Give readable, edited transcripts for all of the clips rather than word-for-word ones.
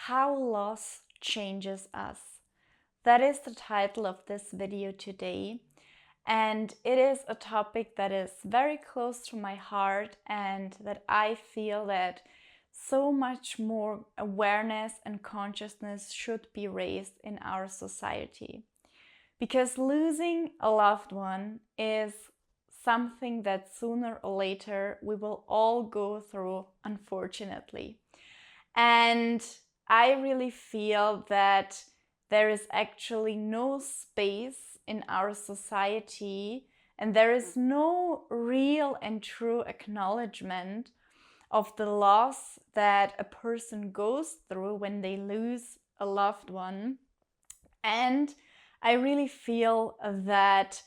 How loss changes us. That is the title of this video today. And it is a topic that is very close to my heart and that I feel that so much more awareness and consciousness should be raised in our society. Because losing a loved one is something that sooner or later we will all go through, unfortunately. And I really feel that there is actually no space in our society and there is no real and true acknowledgement of the loss that a person goes through when they lose a loved one. And I really feel that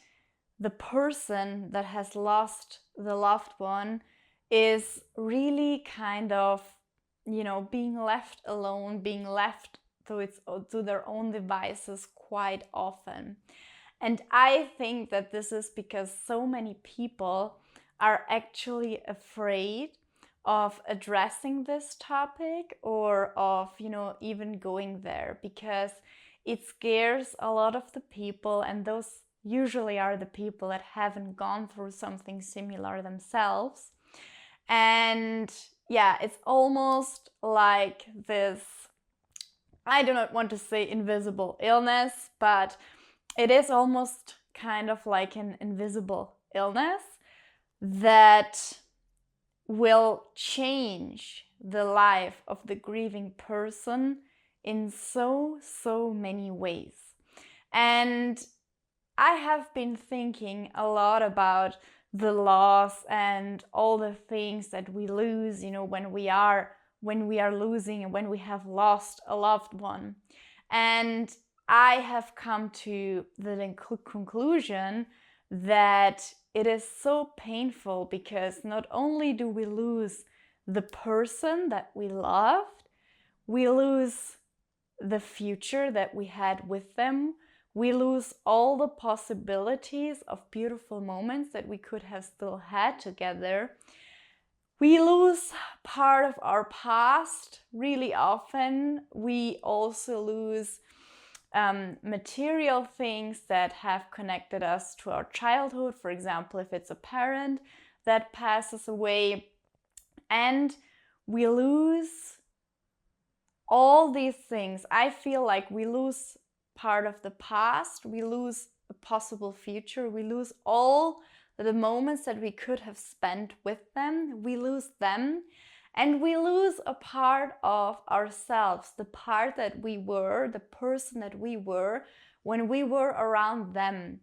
the person that has lost the loved one is really kind of being left alone, being left to their own devices quite often. And I think that this is because so many people are actually afraid of addressing this topic or of, even going there, because it scares a lot of the people, and those usually are the people that haven't gone through something similar themselves. And yeah, it's almost like this, I do not want to say invisible illness, but it is almost kind of like an invisible illness that will change the life of the grieving person in so many ways. And I have been thinking a lot about the loss and all the things that we lose, when we are losing and when we have lost a loved one. And I have come to the conclusion that it is so painful because not only do we lose the person that we loved, we lose the future that we had with them. We lose all the possibilities of beautiful moments that we could have still had together. We lose part of our past really often. We also lose material things that have connected us to our childhood. For example, if it's a parent that passes away, and we lose all these things. I feel like we lose part of the past, we lose a possible future, we lose all the moments that we could have spent with them, we lose them, and we lose a part of ourselves, the part that we were, the person that we were when we were around them.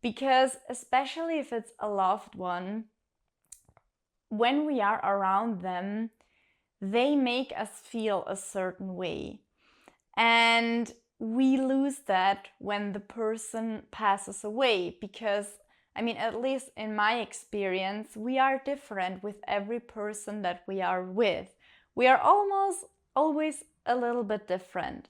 Because especially if it's a loved one, when we are around them, they make us feel a certain way. And we lose that when the person passes away, because at least in my experience, we are different with every person that we are with. We are almost always a little bit different,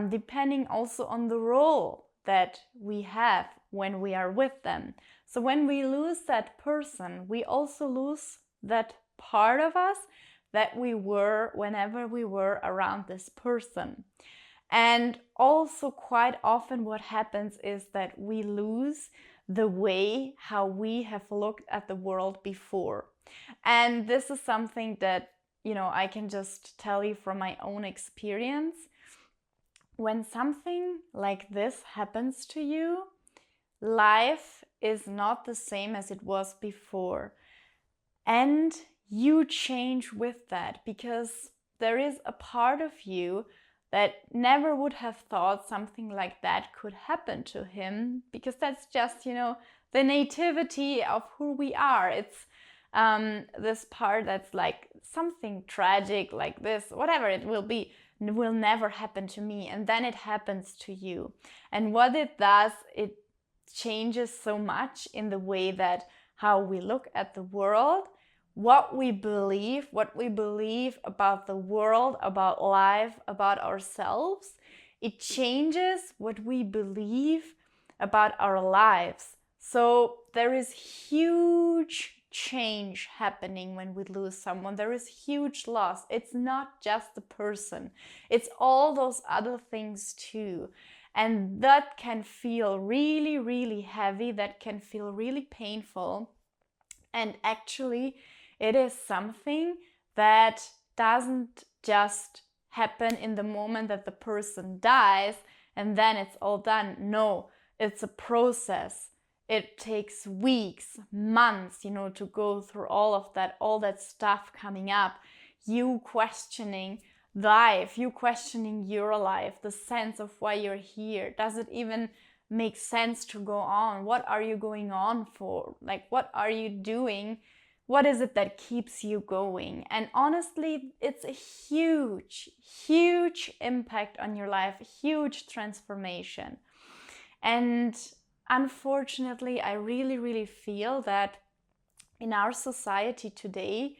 depending also on the role that we have when we are with them. So when we lose that person, we also lose that part of us that we were whenever we were around this person. And also quite often what happens is that we lose the way how we have looked at the world before. And this is something that, I can just tell you from my own experience. When something like this happens to you, life is not the same as it was before. And you change with that, because there is a part of you that never would have thought something like that could happen to him, because that's just, the nativity of who we are. It's this part that's like something tragic like this, whatever it will be, will never happen to me, and then it happens to you. And what it does, it changes so much in the way that how we look at the world, what we believe about the world, about life, about ourselves. It changes what we believe about our lives. So there is huge change happening when we lose someone. There is huge loss. It's not just the person, it's all those other things too. And that can feel really, really heavy, that can feel really painful. And actually, it is something that doesn't just happen in the moment that the person dies and then it's all done. No, it's a process. It takes weeks, months, to go through all that stuff coming up. You questioning life, you questioning your life, the sense of why you're here. Does it even make sense to go on? What are you going on for? Like, what are you doing? What is it that keeps you going? And honestly, it's a huge, huge impact on your life, a huge transformation. And unfortunately, I really, really feel that in our society today,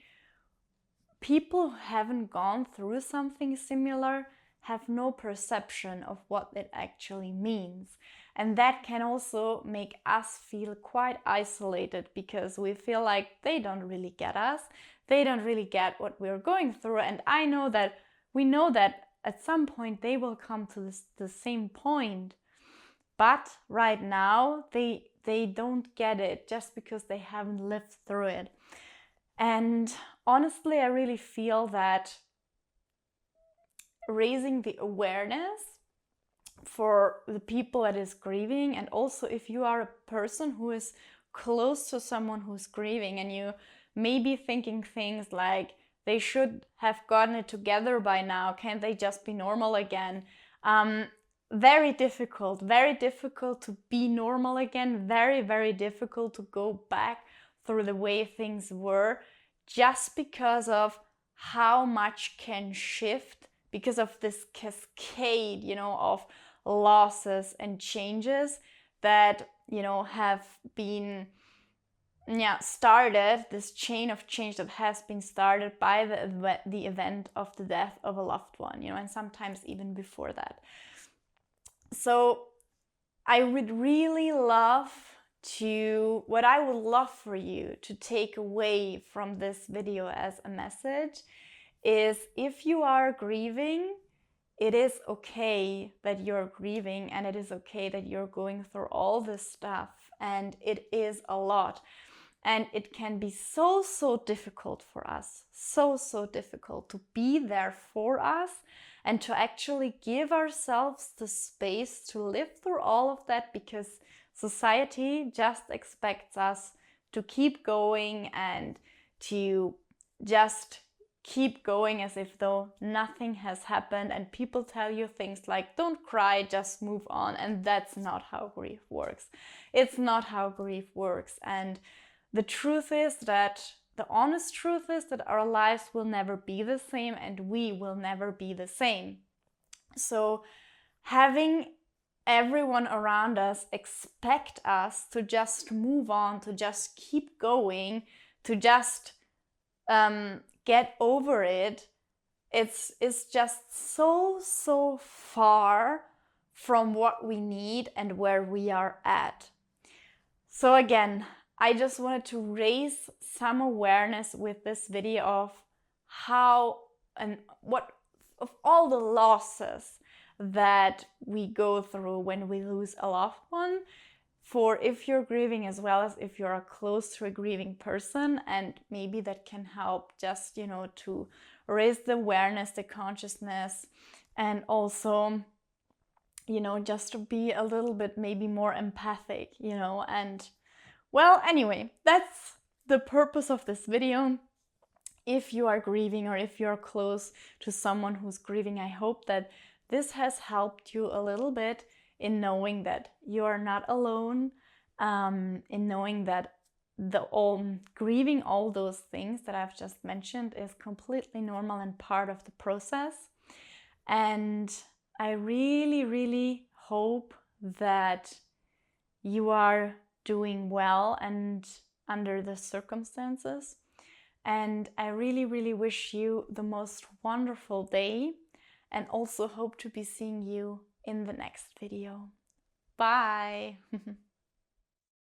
people who haven't gone through something similar have no perception of what it actually means. And that can also make us feel quite isolated, because we feel like they don't really get us. They don't really get what we're going through. And we know that at some point they will come to the same point. But right now, they don't get it just because they haven't lived through it. And honestly, I really feel that raising the awareness for the people that is grieving, and also if you are a person who is close to someone who's grieving and you may be thinking things like, they should have gotten it together by now, can't they just be normal again? Very difficult to be normal again, very, very difficult to go back through the way things were, just because of how much can shift, because of this cascade, of losses and changes that, have been started, this chain of change that has been started by the event of the death of a loved one, and sometimes even before that. So I would really love what I would love for you to take away from this video as a message is, if you are grieving, it is okay that you're grieving, and it is okay that you're going through all this stuff, and it is a lot. And it can be so, so difficult for us, so, so difficult to be there for us and to actually give ourselves the space to live through all of that, because society just expects us to keep going and to just keep going as if though nothing has happened. And people tell you things like, don't cry, just move on. And that's not how grief works. It's not how grief works. And the honest truth is that our lives will never be the same, and we will never be the same. So having everyone around us expect us to just move on, to just keep going, to just get over it, it's just so, so far from what we need and where we are at. So again, I just wanted to raise some awareness with this video of how and what of all the losses that we go through when we lose a loved one, for if you're grieving as well as if you're close to a grieving person. And maybe that can help just, to raise the awareness, the consciousness, and also, just to be a little bit maybe more empathic, and well, anyway, that's the purpose of this video. If you are grieving or if you're close to someone who's grieving, I hope that this has helped you a little bit in knowing that you are not alone, in knowing that grieving all those things that I've just mentioned is completely normal and part of the process. And I really, really hope that you are doing well and under the circumstances. And I really, really wish you the most wonderful day, and also hope to be seeing you in the next video. Bye!